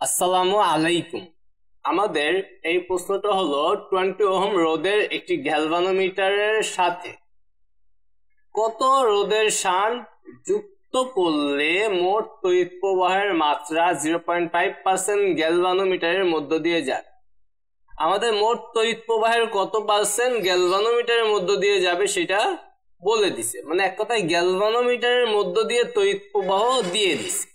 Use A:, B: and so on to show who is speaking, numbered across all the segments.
A: আসসালামু আলাইকুম। আমাদের এই প্রশ্নটা হলো 20 ওহম রোধের একটি গ্যালভানোমিটারের সাথে কত রোধের শান্ট যুক্ত করলে মোট তড়িৎ প্রবাহের মাত্রা 0.5% গ্যালভানোমিটারের মধ্য দিয়ে যায়। আমাদের মোট তড়িৎ প্রবাহের কত পার্সেন্ট গ্যালভানোমিটারের মধ্য দিয়ে যাবে সেটা বলে দিছে, মানে এক কথায় গ্যালভানোমিটারের মধ্য দিয়ে তড়িৎ প্রবাহ দিয়ে দিছে।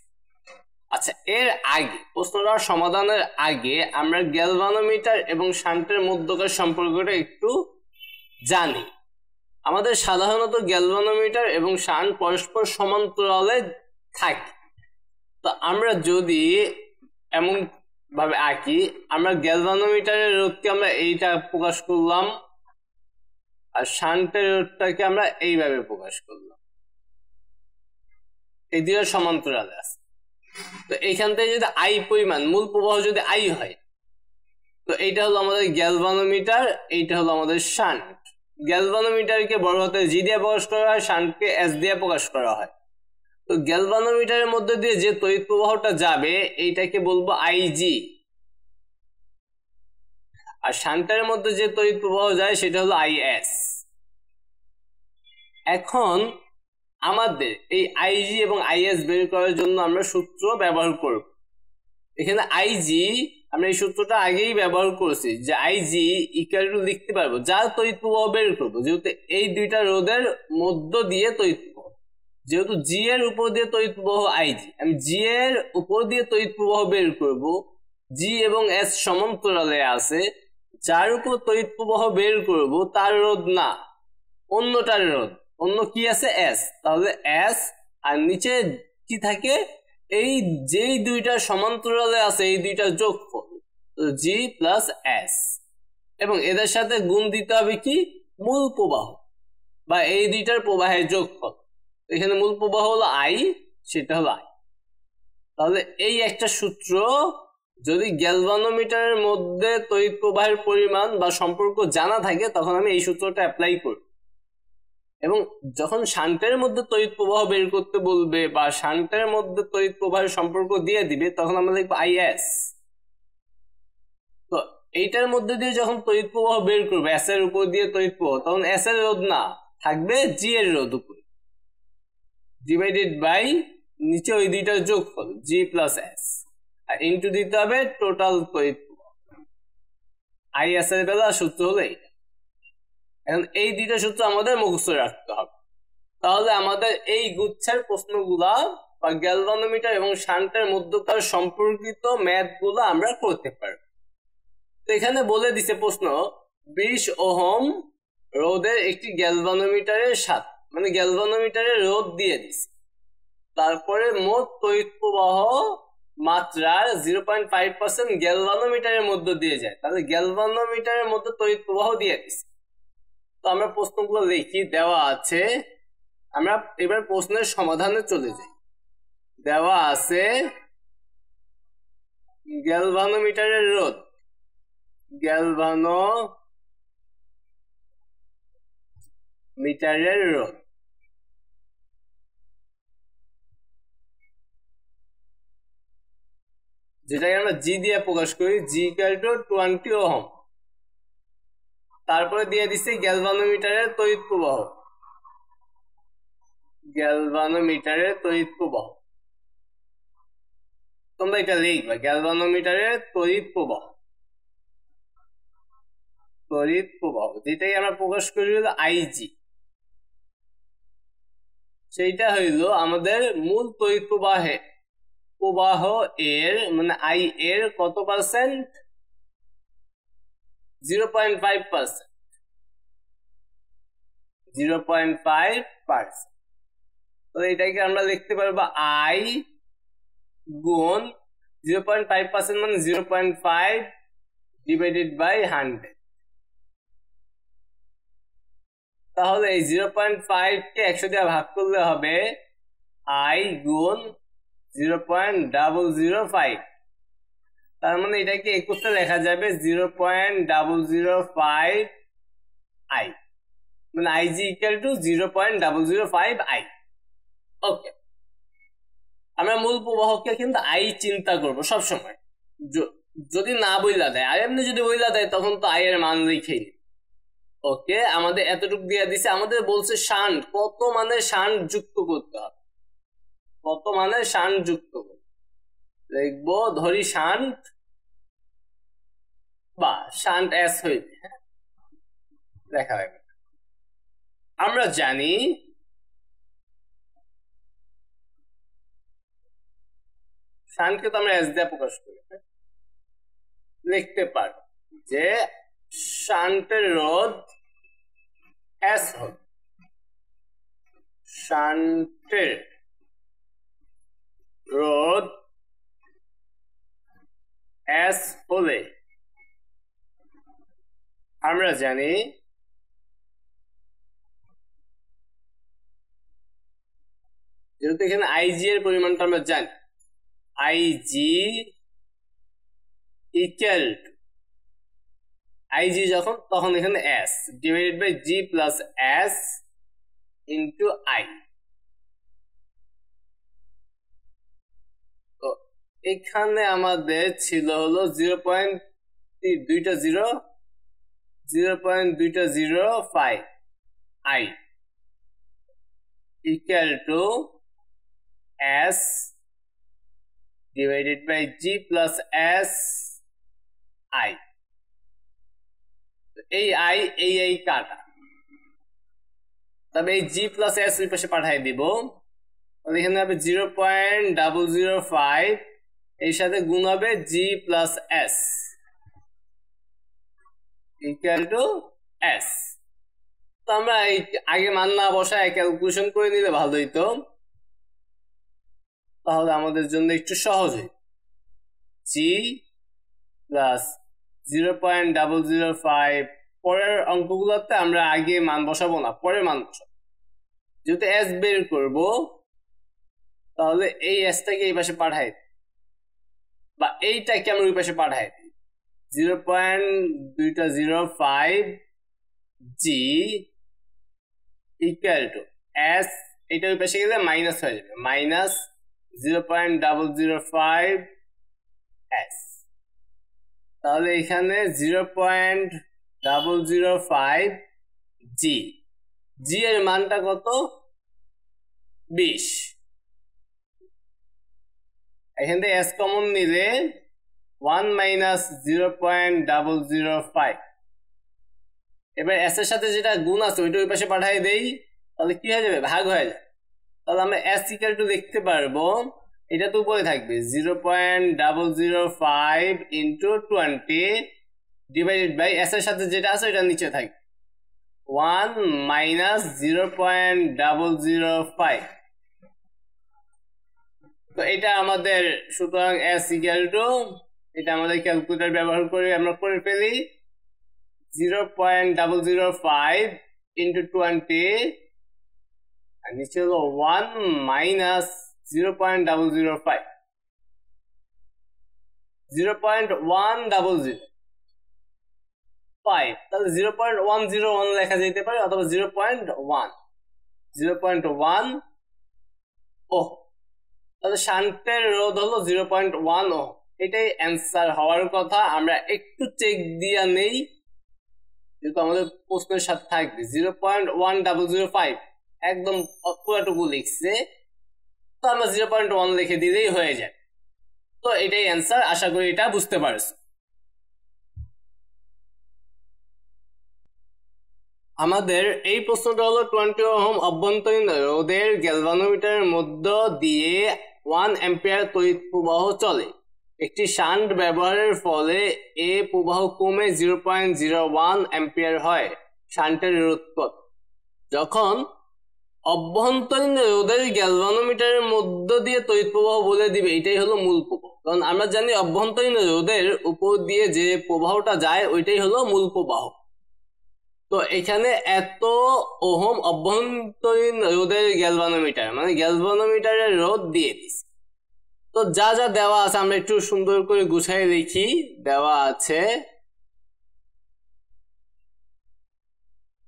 A: আচ্ছা, এর আগে প্রশ্নটা সমাধানের আগে আমরা গ্যালভানোমিটার এবং শান্টের মধ্যকার সম্পর্কটা একটু জানি। আমাদের সাধারণত গ্যালভানোমিটার এবং শান্ট পরস্পর সমান্তরালে থাকে। তো আমরা যদি এমন ভাবে আঁকি, আমরা গ্যালভানোমিটারের রোধকে আমরা এইটা প্রকাশ করলাম আর শান্টের রোধটাকে আমরা এইভাবে প্রকাশ করলাম। এই দুটো সমান্তরালে আছে। তো এইখান থেকে যদি আই পরিমাণ মূল প্রবাহ যদি আই হয়, তো এইটা হলো আমাদের গ্যালভানোমিটার, এইটা হলো আমাদের শান্ট। গ্যালভানোমিটারকে বড় হাতের জি দিয়ে প্রকাশ করা হয়, শান্টকে এস দিয়ে প্রকাশ করা হয়। তো গ্যালভানোমিটারের মধ্যে দিয়ে যে তড়িৎ প্রবাহটা যাবে এইটাকে বলবো আইজি, আর শান্টের মধ্যে যে তড়িৎ প্রবাহ যায় সেটা হলো আইএস। এখন আমাদের এই আইজি এবং আইএস বের করার জন্য আমরা সূত্র ব্যবহার করব। এখানে আইজি আমরা এই সূত্রটা আগেই ব্যবহার করেছি, যে আইজি ইকুয়াল টু লিখতে পারবো যা তড়িৎ প্রবাহ বের করবো, যেহেতু এই দুইটা রোধের মধ্য দিয়ে তড়িৎ প্রবাহ, যেহেতু জি এর উপর দিয়ে তড়িৎ প্রবাহ আইজি, আমি জি এর উপর দিয়ে তড়িৎ প্রবাহ বের করব। জি এবং এস সমান্তরালে আছে, যার উপর তড়িৎ প্রবাহ বের করব তার রোধ না, অন্যটার রোধ। অন্য কি আছে? এস। তাহলে এস আর নিচে কি থাকে? এই যেই দুইটা সমান্তরালে আছে এই দুইটা যোগফল, জি প্লাস এস, এবং এদের সাথে গুণ দিতে হবে কি? মূল প্রবাহ, বা এই দুইটার প্রবাহের যোগফল। এখানে মূল প্রবাহ হলো আই, সেটা হলো আই। তাহলে এই একটা সূত্র, যদি গ্যালভানোমিটারের মধ্যে তড়িৎ প্রবাহের পরিমাণ বা সম্পর্ক জানা থাকে তখন আমি এই সূত্রটা অ্যাপ্লাই করব। এবং যখন শান্টের মধ্যে তড়িৎ প্রবাহ বের করতে বলবে বা শান্টের মধ্যে তড়িৎ প্রবাহের সম্পর্ক দিয়ে দিবে, তখন আমরা লিখবো আইএস। তো এইটার মধ্যে দিয়ে যখন তড়িৎ প্রবাহ বের করবে এস এর উপর দিয়ে তড়িৎ প্রবাহ, তখন এস এর রোধ না থাকবে জি এর রোধ উপরে, ডিভাইডেড বাই নিচে ওই দুইটার যোগফল জি প্লাস এস, আর ইন্টু দিতে হবে টোটাল তড়িৎ প্রবাহ। আইএস এর বেলা সূত্র হলো এইটা। এখন এই দুইটা সূত্র আমাদের মুখস্থ রাখতে হবে, তাহলে আমাদের এই গুচ্ছের প্রশ্নগুলা বা গ্যালভানোমিটার এবং শান্টের মধ্যকার সম্পর্কিত ম্যাথ গুলো আমরা করতে পারব। তো এখানে বলে দিছে প্রশ্ন 20 ওহম রোধের একটি গ্যালভানোমিটারের সাথে, মানে গ্যালভানোমিটারের রোধ দিয়ে দিছে, তারপরে মোট তড়িৎ প্রবাহ মাত্রার 0.5% গ্যালভানোমিটারের মধ্য দিয়ে যায়। তাহলে গ্যালভানোমিটারের মধ্যে তড়িৎ প্রবাহ দিয়ে দিছে। তো আমরা প্রশ্নগুলো লিখি, দেওয়া আছে। আমরা এবার প্রশ্নের সমাধানে চলে যাই। দেওয়া আছে গ্যালভানোমিটারের রোধ, গ্যালভানোমিটারের রোধ যেটাকে আমরা জি দিয়ে প্রকাশ করি, জি ইকুয়াল টু 20 ওহম। তারপরে দিয়ে দিচ্ছে গ্যালভানোমিটারের তড়িৎ প্রবাহ, গ্যালভানোমিটারের তড়িৎ প্রবাহ। তোমরা এটা লিখবা, গ্যালভানোমিটারের তড়িৎ প্রবাহ, তড়িৎ প্রবাহ যেটাকে আমরা প্রকাশ করি হলো আইজি, সেইটা হইল আমাদের মূল তড়িৎ প্রবাহ এর, মানে আই এর কত পার্সেন্ট? 0.5%, 0.5%। তো এটাকে আমরা লিখতে পারবো আই গুণ 0.5% মানে 0.5 ডিভাইডেড বাই 100। তাহলে এই 0.5 কে 100 দিয়ে ভাগ করলে হবে আই গুণ 0.005। তার মানে এটাকে 21 লেখা যাবে 0.005 আই, মানে আইজি ইকুয়াল টু 0.005 আই। ওকে, আমরা মূল প্রবাহকে কিন্তু আই চিন্তা করব সবসময়। যদি না বইলা দেয়, আর এমনি যদি বইলা দেয় তখন তো আই এর মান লিখেই। ওকে, আমাদের এতটুকু দিয়ে দিছে। আমাদের বলছে শান্ট, কত মানের শান্ট যুক্ত করতে হবে, কত মানের শান্ট যুক্ত করতে লিখবো, ধরি শান্ট বা শান্ট এস হইবে। দেখা যাবে, আমরা জানি শান্টকে তো আমরা এস দিয়ে প্রকাশ করি, লিখতে পারো যে শান্টের রোধ এস হবে, শান্টের রোধ এস হলে আমরা জানি যেহেতু এখানে আইজি এর পরিমাণটা আমরা জানি, আইজি ইকুয়াল টু আইজি যখন, তখন এখানে S divided by G plus S into I. তো এখানে আমাদের ছিল হলো 0.205 I equal to S divided by G plus S I। এই I এই কাটা, তবে এই G plus S ওই পাশে পাঠাই দিব, তাহলে এখানে হবে 0.005, এর সাথে গুণ হবে G plus S equal to S। তো আমরা আগে মান না বসায় ক্যালকুলেশন করে নিলে ভালো হইতো, তাহলে আমাদের জন্য একটু সহজ হইত। G প্লাস 0.005, পরের অঙ্কগুলোতে আমরা আগে মান বসাবো না, পরে মান বসাবো। যেহেতু এস বের করব, তাহলে এই এসটাকে এই পাশে পাঠাই, বা এইটাকে আমরা ওই পাশে পাঠাই, 0.205 G ইকুয়াল টু এস, এটা ওই পাশে গেলে মাইনাস হয়ে যাবে, মাইনাস 0.005 এস। তাহলে এখানে 0.005 জি, জি এর মানটা কত? 20। এখান থেকে এস কমন নিলে 1 মাইনাস 0.005। এবার এস এর সাথে যেটা গুণ আছে ওইটা ওই পাশে পাঠিয়ে দেই, তাহলে কি হয়ে যাবে? ভাগ হয়ে যাবে। তাহলে আমরা এস ইকুয়াল টু দেখতে পারবো, এটা তো উপরে থাকবে 0.005 ইন্টু 20 ডিভাইডেড বাই এস এর সাথে যেটা আছে ওইটা নিচে থাকবে 1 মাইনাস 0.005। তো এটা আমাদের, সুতরাং এস ইকুয়াল টু, এটা আমাদের ক্যালকুলেটর ব্যবহার করে আমরা করে ফেলি, 0.005 ইন্টু 20 আর নিচে হলো 1 মাইনাস 0.005, 0.100, তাহলে 0.101 লেখা যেতে পারে, অথবা 0.1 ও, তাহলে শান্টের রোধ হলো 0.1 ও, এটাই অ্যান্সার হওয়ার কথা। আমরা একটু চেক দিয়া নেই, যেহেতু আমাদের প্রশ্নের সাথে থাকবে 0.1005 একদম পুরাটুকু লিখছে, তো আমরা 0.1 লিখে দিলেই হয়ে যায়। তো এটাই অ্যান্সার, আশা করি এটা বুঝতে পারছো। আমাদের এই প্রশ্নটা হলো 20 ওহম অভ্যন্তরীণ রোধের গ্যালভানোমিটারের মধ্য দিয়ে 1 অ্যাম্পিয়ার তড়িৎ প্রবাহ চলে। একটি শান্ট ব্যবহারের ফলে এ প্রবাহ কমে 0.01 অ্যাম্পিয়ার হয়। শান্টের রোধ কত? যখন অভ্যন্তরীণ রোধের গ্যালভানোমিটারের মধ্য দিয়ে তড়িৎ প্রবাহ বলে দিবে, এটাই হলো মূল প্রবাহ। কারণ আমরা জানি অভ্যন্তরীণ রোধের উপর দিয়ে যে প্রবাহটা যায় ওইটাই হলো মূল প্রবাহ। তো এখানে এত ওহম অভ্যন্তরীণ রোধের গ্যালভানোমিটার, মানে গ্যালভানোমিটারের রোধ দিয়ে দিছে। তো যা যা দেওয়া আছে আমরা একটু সুন্দর করে গুছাই দেখি। দেওয়া আছে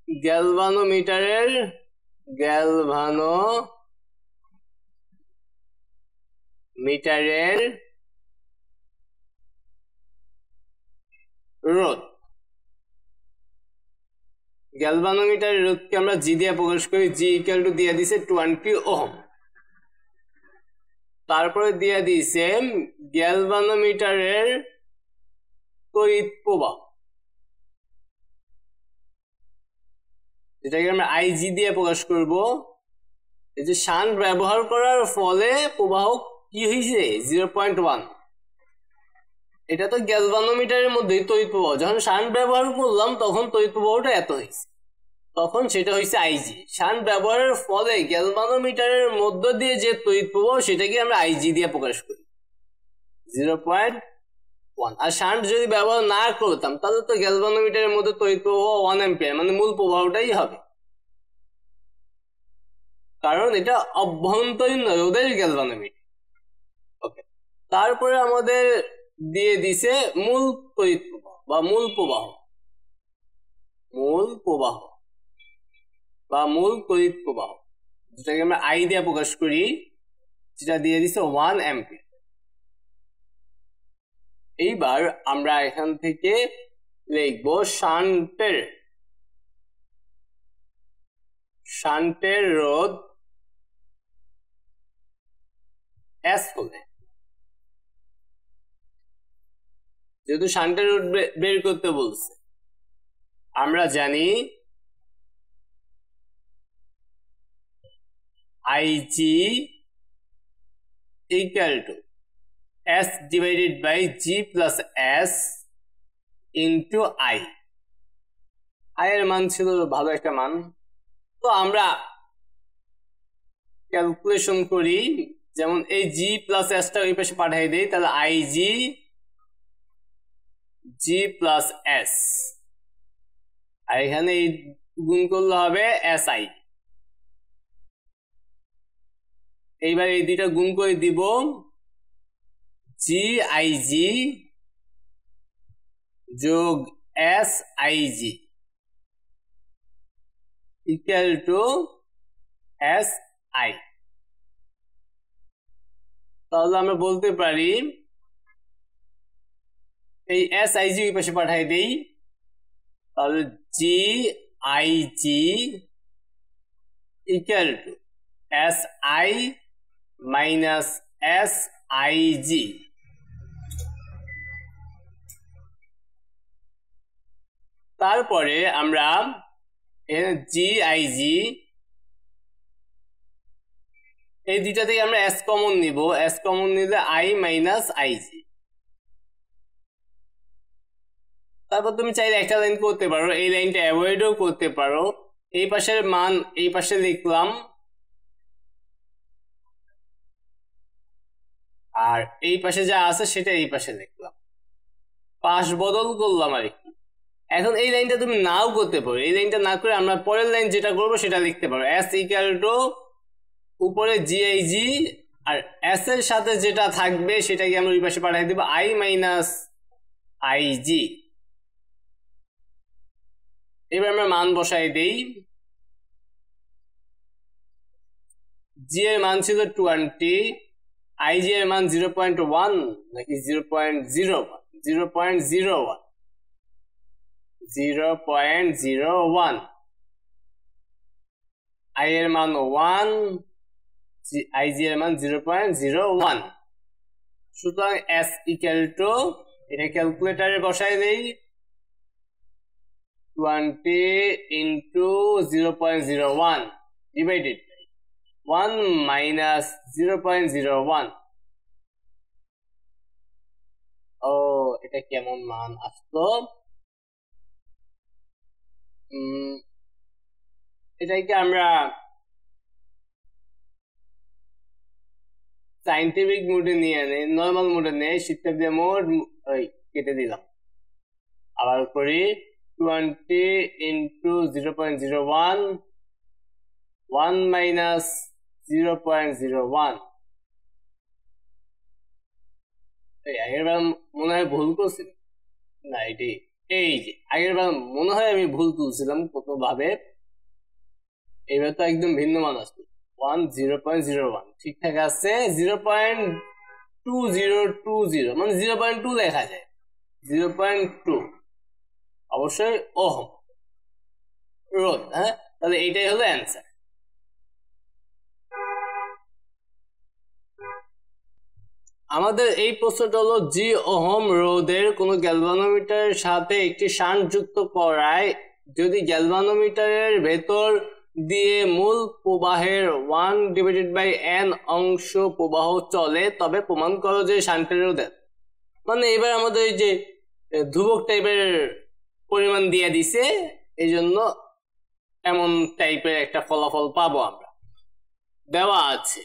A: গ্যালভানোমিটারের রোধ। গ্যালভানোমিটারের রোধকে আমরা জি দিয়ে প্রকাশ করি, জি ইকুয়াল টু দিয়ে দিছে 20 ওহম। তারপরে দিয়ে দিছে গ্যালভানোমিটারের তড়িৎ প্রবাহ, যেটাকে আমরা আইজি দিয়ে প্রকাশ করব। এই যে শান্ট ব্যবহার করার ফলে প্রবাহ কি হয়েছে 0.1। এটা তো গ্যালভানোমিটারের মধ্যেই তড়িৎ প্রবাহ, যখন শান্ট ব্যবহার করলাম তখন তড়িৎ প্রবাহটা এত হয়েছে, তখন সেটা হয়েছে আইজি। শান্ট ব্যবহারের ফলে গ্যালভানোমিটারের মধ্য দিয়ে যে তড়িৎ প্রবাহ সেটাকে আমরা আইজি দিয়ে প্রকাশ করি 0.1। আর শান্ট যদি ব্যবহার না করতাম তাহলে তো গ্যালভানোমিটারের মধ্যে তড়িৎ প্রবাহ 1 অ্যাম্পিয়ার, মানে মূল প্রবাহটাই হবে, কারণ এটা অভ্যন্তরীণ রোধের গ্যালভানোমিটার। ওকে, তারপরে আমাদের দিয়ে দিছে মূল তড়িৎ প্রবাহ বা মূল প্রবাহ, বা মূল তড়িৎ প্রবাহ, যেটাকে আমরা আই দিয়ে প্রকাশ করি, যেটা দিয়ে দিছে 1 অ্যাম্পিয়ার। এইবার আমরা এখান থেকে লিখবো শান্টের রোধ এস হলে, যেহেতু শান্টের রোধ বের করতে বলছে, আমরা জানি IG equal to S divided by G plus S into I। I এর মান ছিল ভালো একটা মান, তো আমরা ক্যালকুলেশন করি, যেমন এই G plus S টা ওই পাশে পাঠিয়ে দেই, তাহলে IG G plus S, আর এখানে এই গুণ করলে হবে SI। এইবার এই দুইটা গুণ করে দিব, GIG যোগ SIG ইকুয়াল টু SI। তাহলে আমরা বলতে পারি এই SIG ওই পাশে পাঠিয়ে দেই, তাহলে GIG equal to SI minus SIG। তারপরে আমরা GIG এই দুইটা থেকে আমরা S কমন নিব, S কমন নিলে I মাইনাস IG। তারপর তুমি চাইলে একটা লাইন করতে পারো, এই লাইনটা অ্যাভয়েডও করতে পারো। এই পাশের মান এই পাশে লিখলাম, আর এই পাশে যা আছে সেটা এই পাশে লিখলাম, পাশ বদল করলাম আর কি। এখন এই লাইনটা তুমি নাও করতে পারো, এই লাইনটা না করে আমরা পরের লাইন যেটা করবো সেটা লিখতে পারো, S ইকুয়াল টু উপরে GIG, আর S এর সাথে যেটা থাকবে সেটাকে আমরা ওই পাশে পাঠিয়ে দেবো I মাইনাস IG। এবার আমরা মান বসাই দেই, G এর মান ছিল 20, IG এর মান 0.1 নাকি 0.01, I এর মান 1, IG এর মান 0.01। সুতরাং S ইকুয়াল টু, এটা ক্যালকুলেটরে বসাই দেই, 20 into 0.01 divided by 1 minus 0.01। ও, এটা কেমন মান আসলো? এটাকে আমরা সাইন্টিফিক মোডে নিয়ে নেই, নর্মাল মোডে নেই, শিক্ষা দিয়ে মোড কেটে দিলাম, আবার করি 20 into 0.01, 1 minus 0.01। আগের বার মনে হয় ভুল করছি না, এটি এই যে আগের বার মনে হয় আমি ভুল তুলছিলাম কত ভাবে, এইবার তো একদম ভিন্ন মান আসছে, 0.01 ঠিকঠাক আছে, 0.2020 মানে 0.2 লেখা যায়, 0.2 অবশ্যই ওহম রোধ। হ্যাঁ, তাহলে এইটাই হলো অ্যান্সার। আমাদের এই প্রশ্নটা হলো জি ওহম রোধের কোন গ্যালভানোমিটারের সাথে একটি শান্ট যুক্ত করায় যদি গ্যালভানোমিটারের ভেতর দিয়ে মূল প্রবাহের 1/n অংশ প্রবাহ চলে তবে প্রমাণ করো যে শান্টের রোধের। মানে এবার আমাদের এই যে ধ্রুবক টাইপের পরিমাণ দিয়ে দিছে, এই জন্য এমন টাইপের একটা ফলাফল পাবো আমরা। দেওয়া আছে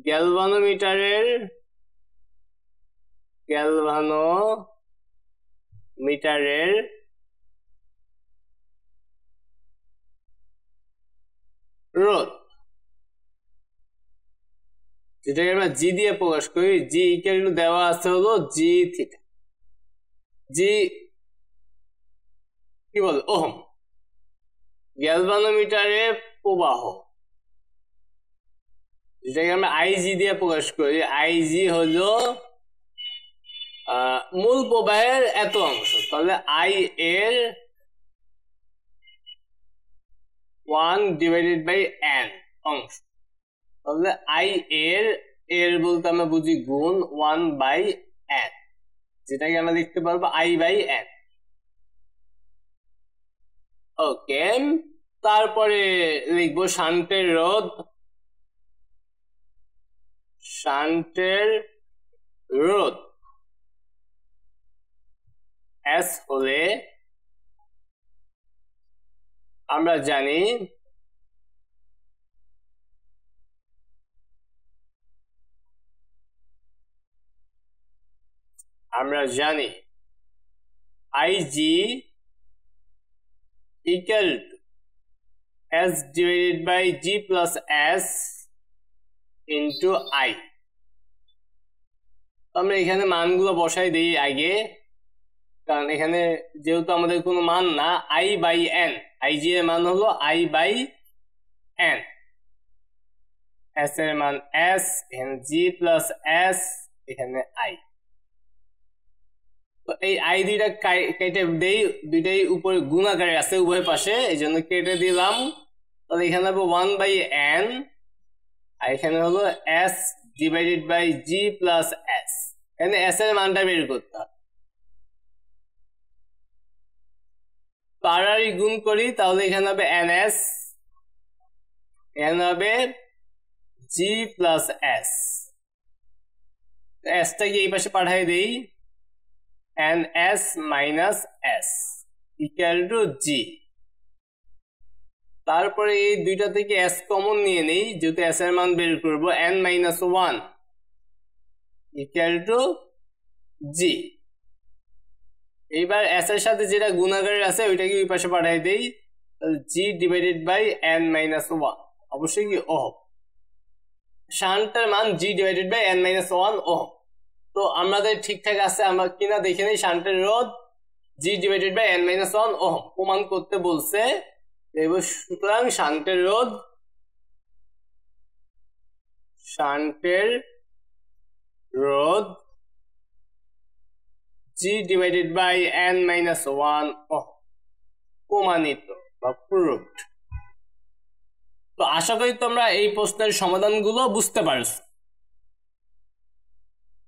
A: গ্যালভানোমিটারের রোধ, যেটাকে আমরা জি দিয়ে প্রকাশ করি। জি ইকুয়াল টু দেওয়া আছে হলো জি থিটা, জি কি বল ওহম, গ্যালভানোমিটারের প্রবাহ, যেটাকে আমরা আইজি দিয়ে প্রকাশ করি। আইজি হলো মূল প্রবাহের এত অংশ, তাহলে আই এর 1/n অংশ, তাহলে আই এর বলতে আমরা বুঝি গুণ 1/n, যেটাকে আমরা লিখতে পারবো I/n। ওকে, তারপরে লিখবো শান্টের রোধ S হলে আমরা জানি IG equal to S divided by G plus S into I। আমরা এখানে মানগুলো বসাই দিই আগে, কারণ এখানে যেহেতু আমাদের কোনো মান না, I/n, IG এর মান হলো I/n, S এর মান S, এখানে G plus S, এখানে I। তো এই I দুইটা কেটে দেই, দুইটাই উপরে গুণাকারে আছে উভয় পাশে, এই জন্য কেটে দিলাম। তাহলে এখানে হবে 1/n, আর এখানে হলো S divided by G plus S। এখানে S এর মানটা বের করতে হবে, পাড়ারি গুণ করি, তাহলে এখানে হবে NS, এখানে হবে G plus S, এসটাকে এই পাশে পাঠাই দেই, NS minus S equal to G। তারপরে এই দুইটা থেকে S কমন নিয়ে নেই, যেহেতু S এর মান বের করবো, N-1 equal to G। এইবার S এর সাথে যেটা গুণাকারে আছে ওইটাকে ওই পাশে পাঠাই দেই, G divided by N-1, অবশ্যই কি ওহম, শান্টের মান G divided by N-1 ohm. তো আমাদের ঠিকঠাক আছে আমরা কিনা দেখে নেই। শান্টের রোধ G divided by N-1 ohm প্রমাণ করতে বলছে, সুতরাং শান্টের রোধ G divided by N-1 ohm প্রমাণিত বা প্রুভড। তো আশা করি তোমরা এই প্রশ্নের সমাধানগুলো বুঝতে পারছো।